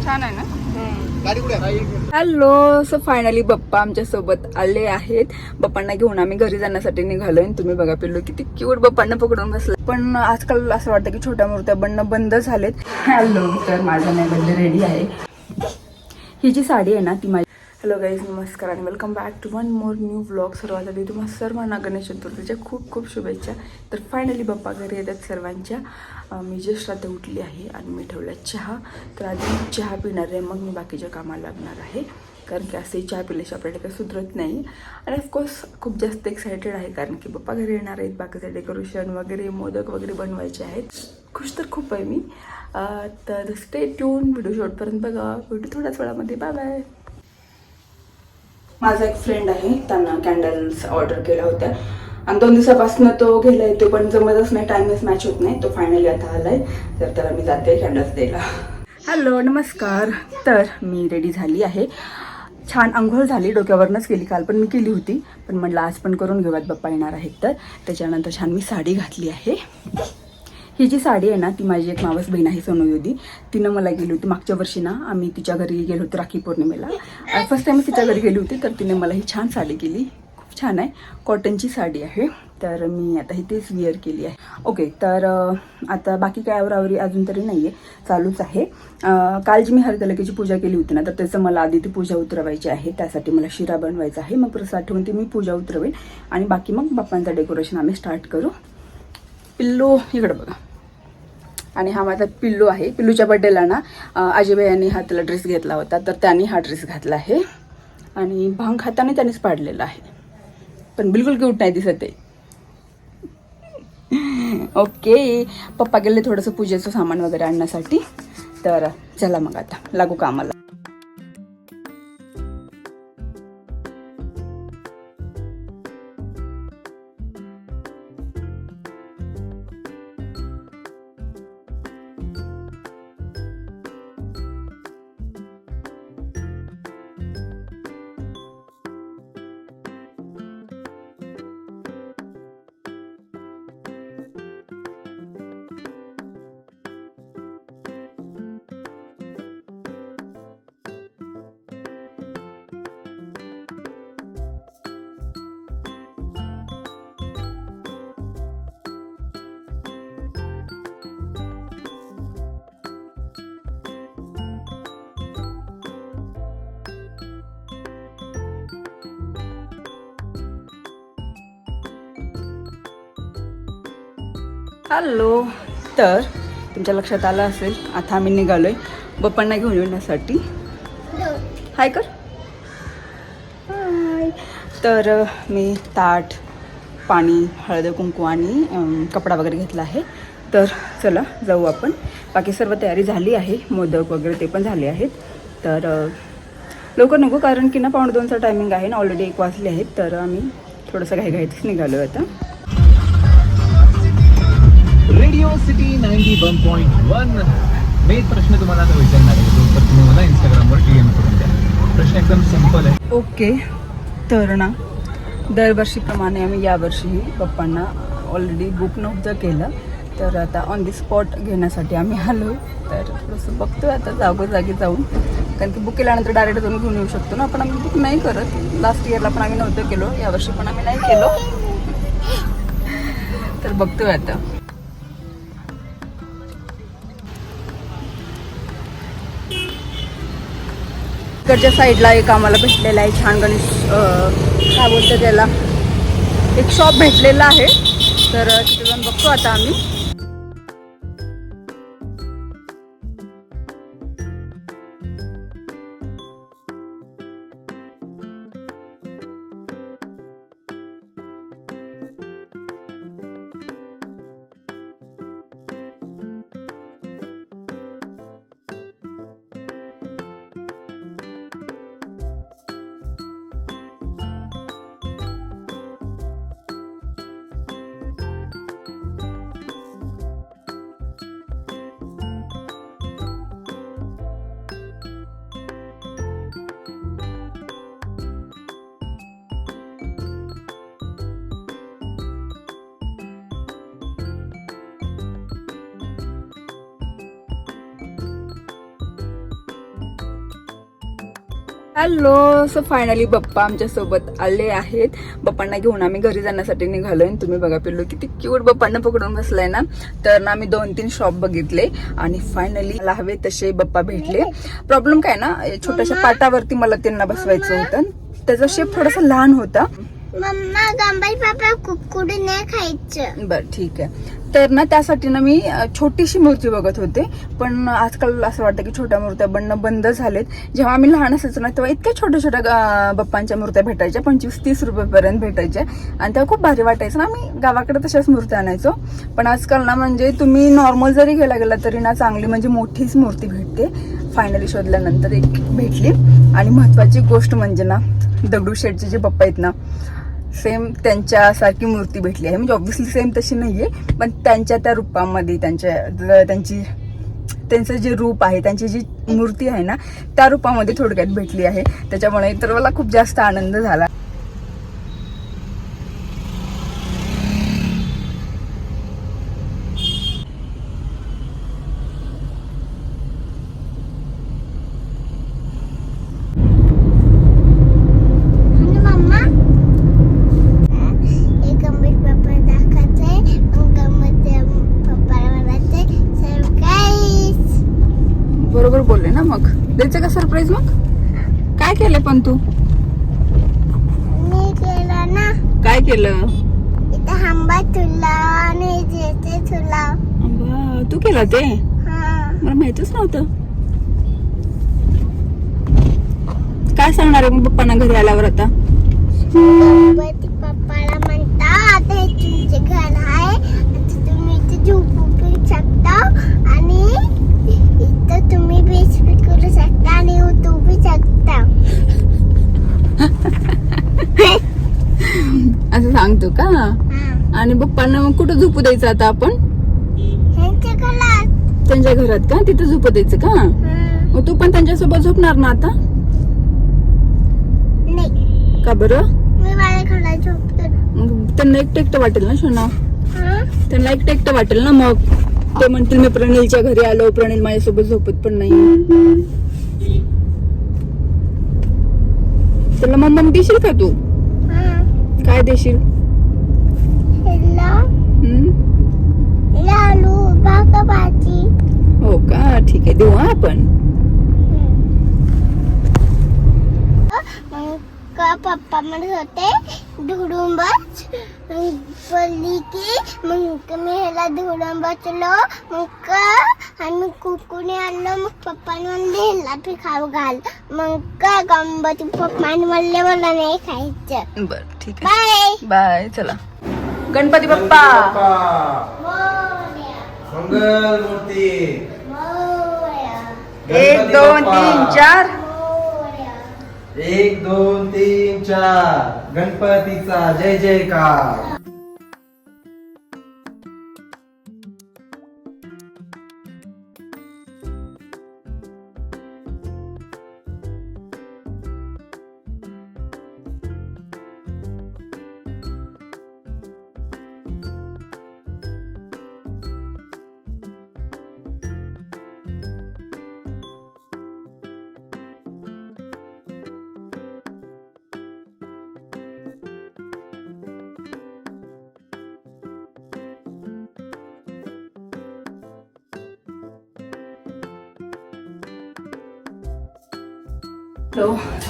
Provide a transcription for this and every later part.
छान आहे ना. हॅलो. सो फायनली पप्पा आमच्या सोबत आले आहेत. पप्पांना घेऊन आम्ही घरी जाण्यासाठी निघालोय. तुम्ही बघा पिल्लू किती क्यूट पप्पांना पकडून बसलं. पण आजकाल असं वाटतं की छोट्या मूर्त्या बनणं बंद झालेत. हॅलो. तर माझा नैवेद्य रेडी आहे. ही जी साडी आहे ना ती माझी. हॅलो गाईज, नमस्कार आणि welcome back to one more new vlog. सर्वात आधी तुम्हाला सर्वांना गणेश चतुर्थीच्या खूप खूप शुभेच्छा. तर फायनली पप्पा घरी येतात सर्वांच्या. मी जस्ट आता उठली आहे आणि मी ठेवला चहा. तर आधी चहा पिणार आहे, मग मी बाकीच्या कामाला लागणार आहे. कारण की असे चहा पिल्याशिवाय आपल्याला काही सुधरत नाही. आणि ऑफकोर्स खूप जास्त एक्सायटेड आहे कारण की पप्पा घरी येणार आहेत. बाकीचं डेकोरेशन वगैरे, मोदक वगैरे बनवायचे आहेत. खुश तर खूप आहे मी. तर स्टे ट्यून, व्हिडिओ शॉर्टपर्यंत बघा. व्हिडिओ थोड्याच वेळामध्ये. Bye bye. माझा एक फ्रेंड आहे, त्यांना कॅन्डल्स ऑर्डर केल्या होत्या आणि 2 दिवसापासून तो गेला येतो पण जमतच नाही, टाइमच मॅच होत नाही. तो फायनली आता आलाय, तर त्याला मी जाते कॅन्डल्स द्यायला. हॅलो, नमस्कार. तर मी रेडी झाली आहे. छान आंघोळ झाली, डोक्यावरनंच केली. काल पण मी केली होती, पण म्हटलं आज पण करून घेऊयात, बाप्पा येणार आहेत तर. त्याच्यानंतर छान मी साडी घातली आहे. ही जी साडी आहे ना ती माझी एक मावस बहीण आहे, सोनूयुधी. तिनं मला गेली होती मागच्या वर्षी ना. आम्ही तिच्या घरी गेलो होतो राखी पौर्णिमेला. फर्स्ट टाइम तिच्या घरी गेली होती, तर तिने मला ही छान साडी केली. खूप छान आहे, कॉटनची साडी आहे. तर मी आता ही तेच विअर केली आहे. ओके, तर आता बाकी काय आवरावरी अजून तरी नाही आहे, चालूच आहे. काल जी मी हरतालिकेची पूजा केली होती ना, तर त्याचं मला आधी ती पूजा उतरवायची आहे. त्यासाठी मला शिरा बनवायचा आहे. मग प्रसाद ठेवून ती मी पूजा उतरवेल आणि बाकी मग बाप्पांचं डेकोरेशन आम्ही स्टार्ट करू. पिल्लू इकडं बघा. आणि हा माझा पिल्लू आहे. पिल्लूच्या बड्डेला ना आजीबाई यांनी हा त्याला ड्रेस घेतला होता, तर त्यांनी हा ड्रेस घातला आहे. आणि भांग खाताना त्यानेच पाडलेला आहे, पण बिलकुल क्यूट नाही दिसत आहे. ओके, पप्पा गेले थोडंसं पूजेचं सामान वगैरे आणण्यासाठी. तर चला मग आता लागू कामाला. हॅलो. तर तुमच्या लक्षात आलं असेल, आता आम्ही निघालोय बाप्पांना घेऊन येण्यासाठी. हाय कर. हाय. तर मी ताट, पाणी, हळद कुंकू आणि कपडा वगैरे घेतला आहे. तर चला जाऊ आपण. बाकी सर्व तयारी झाली आहे, मोदक वगैरे ते पण झाले आहेत. तर लवकर निघू कारण की ना 1:45चा टायमिंग आहे ना, ऑलरेडी 1 वाजले आहेत. तर आम्ही थोडंसं घाईघाईतच निघालो आता. Radio city 91.1. मी एक प्रश्न तुम्हाला आता विचारणार आहे, तो तर तुम्ही मला इंस्टाग्रामवर DM करून द्या. प्रश्न एकदम सिंपल आहे. ओके. तर ना दरवर्षीप्रमाणे आम्ही यावर्षीही पप्पांना ऑलरेडी बुक नव्हतं केलं, तर आता ऑन दी स्पॉट घेण्यासाठी आम्ही आलो. तर थोडंसं बघतोय आता जागोजागी जाऊन, कारण की बुक केल्यानंतर डायरेक्ट जाऊन घेऊन येऊ शकतो ना. पण आम्ही बुक नाही करत. लास्ट इयरला पण आम्ही नव्हतं केलो, यावर्षी पण आम्ही नाही केलो. तर बघतोय आता. इकडच्या साईडला एक आम्हाला भेटलेला आहे छान गणेश, काय बोलतं त्याला, एक शॉप भेटलेला आहे. तर तिथे जाऊन बघतो आता आम्ही. हॅलो. सो फायनली बाप्पा आमच्या सोबत आले आहेत. बाप्पांना घेऊन आम्ही घरी जाण्यासाठी निघालोय. तुम्ही बघा पिल्लू किती क्यूट बाप्पांना पकडून बसलाय ना. तर ना आम्ही 2-3 शॉप बघितले आणि फायनली मला हवे तसे बाप्पा भेटले. प्रॉब्लेम काय ना, छोट्याशा पाटावरती मला त्यांना बसवायचं होतं. त्याचा शेप थोडासा लहान होता. मम्मा गंबाई पापा कुकुडी नाही खायचं. बर ठीक आहे. तर ना त्यासाठी ना मी छोटीशी मूर्ती बघत होते. पण आजकाल असं वाटतं की छोट्या मूर्त्या बनणं बंद झालेत. जेव्हा आम्ही लहान असायचो ना तेव्हा इतक्या छोट्या छोट्या बाप्पांच्या मूर्त्या भेटायच्या, 25-30 रुपयापर्यंत भेटायच्या आणि तेव्हा खूप भारी वाटायचं ना. आम्ही गावाकडे तशाच मूर्त्या आणायचो. पण आजकाल ना म्हणजे तुम्ही नॉर्मल जरी गेला तरी ना चांगली म्हणजे मोठीच मूर्ती भेटते. फायनली शोधल्यानंतर एक भेटली. आणि महत्वाची गोष्ट म्हणजे ना दगडूशेठचे जे बाप्पा आहेत ना सेम त्यांच्यासारखी मूर्ती भेटली आहे. म्हणजे ऑब्व्हियसली सेम तशी नाहीये, पण त्यांच्या त्या रूपामध्ये त्यांचं जे रूप आहे, त्यांची जी मूर्ती आहे ना त्या रूपामध्ये थोडक्यात भेटली आहे. त्याच्यामुळे तर मला खूप जास्त आनंद झाला. मम्मा एक गंबाई पापा दाखवायचंय. मग गंमत पप्पाला म्हणायचंय सरप्राईज. बरोबर बोलले ना. मग द्यायचं का सरप्राईज? मग काय केलं पण तू? मी केलं ना. काय केलं? इथं आंबा तुला आणि जेते तुला. अబ్బा, तू केलं ते? हा. मला माहितच नव्हतं. काय सांगणार आहे मग पप्पांना घरी आल्यावर आता? गणपती पप्पाला म्हणतात हे तुमचे घर आहे, आता तुम्ही इथे झोपू पण शकता आणि इथं तुम्ही बेस करू शकता आणि उठू बी शकता. असं सांगतो का? हा. आणि पप्पांना मग कुठं झोपू द्यायचं आता आपण? ह्यांच्या घरात. त्यांच्या घरात का? तिथं झोपू द्यायचं का? हा. मग तू पण त्यांच्यासोबत झोपणार ना आता? नाही, का बरं? मी माझ्या घरात झोपतो. मग त्यांना एकटं वाटेल ना शोना. हा. त्यांना एकटं वाटेल ना. मग ते म्हणतील मी प्रणिलच्या घरी आलो, प्रणिल माझ्यासोबत झोपत पण नाही. त्याला मम्मा देशील का तू? हा. काय देशील? हेला हम्म? लालू बाका भाजी. हो का? ठीक आहे, देऊ हा आपण. मग का पप्पा म्हणत होते धुडून बस. बोलली की मग मी ह्याला धुडून बसलो. मग का आणि कुकुने आणलं. मग पप्पाने म्हणले ह्याला बी खाऊ घाल. मग का गंबती पप्पाने म्हणले मला नाही खायचं. बर ठीक आहे. Bye bye. चला. गणपती बाप्पा. मंगल मूर्ती. 1 2 3 4. 1 2 3 4. गणपतीचा जय जयकार.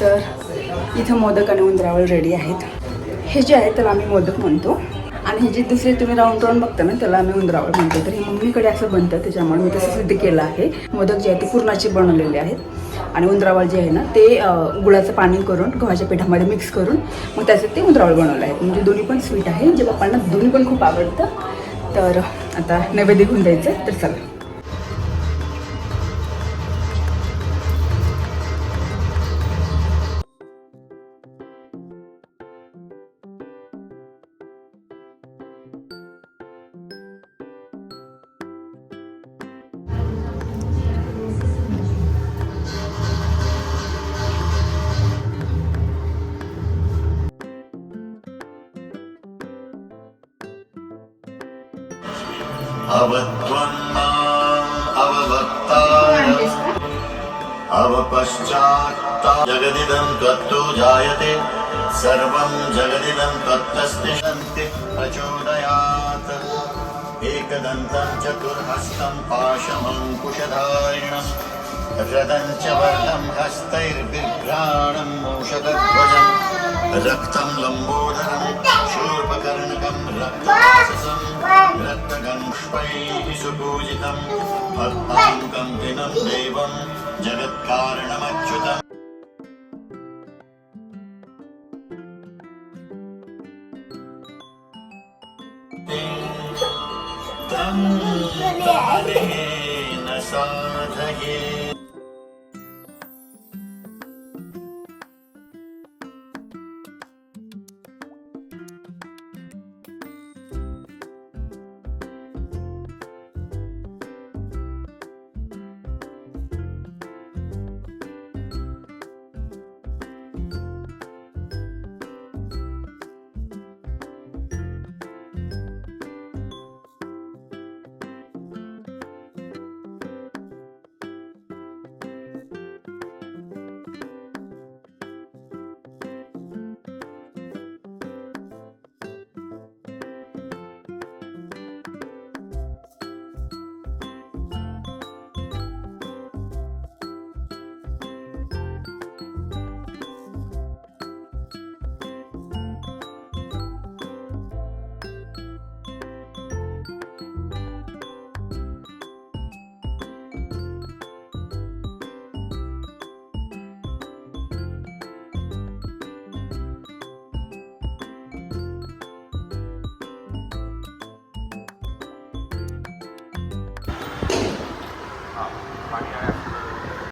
तर इथं मोदक आणि उंदरावळ रेडी आहेत. हे जे आहे त्याला आम्ही मोदक म्हणतो आणि हे जे दुसरे तुम्ही राऊंड राऊंड बघता ना त्याला आम्ही उंदरावळ म्हणतो. तर हे मम्मीकडे असं बनतं त्याच्यामुळे मी तसं सिद्ध केलं आहे. मोदक जे आहे ते पुरणाचे बनवलेले आहेत आणि उंदरावळ जे आहे ना ते गुळाचं पाणी करून गव्हाच्या पिठामध्ये मिक्स करून मग त्याचं ते उंदरावळ बनवलं आहे. म्हणजे दोन्ही पण स्वीट आहे. जे पप्पांना दोन्ही पण खूप आवडतं. तर आता नैवेद्य घेऊन द्यायचं. तर चला. अवत्वन्माम् अवभक्ताय अवपश्चात्ता जगदिदं त्वत्तो जायते सर्वं जगदिदं त्वत्तस्ति शक्ति प्रचोदयात् एकदन्तं चतुर्हस्तं पाशमङ्कुशधारिणं रदं च वर्णं हस्तैर्बिभ्राणं मूषकध्वजं रक्तं लम्बोदरं शूर्पकर्णकं रक्तवाससं रक्तगंष्पैः सुपूजितं भक्ताङ्कं दिनं देवं जगत्कारणमच्युतम् तं कालेन साधये पाणी आहे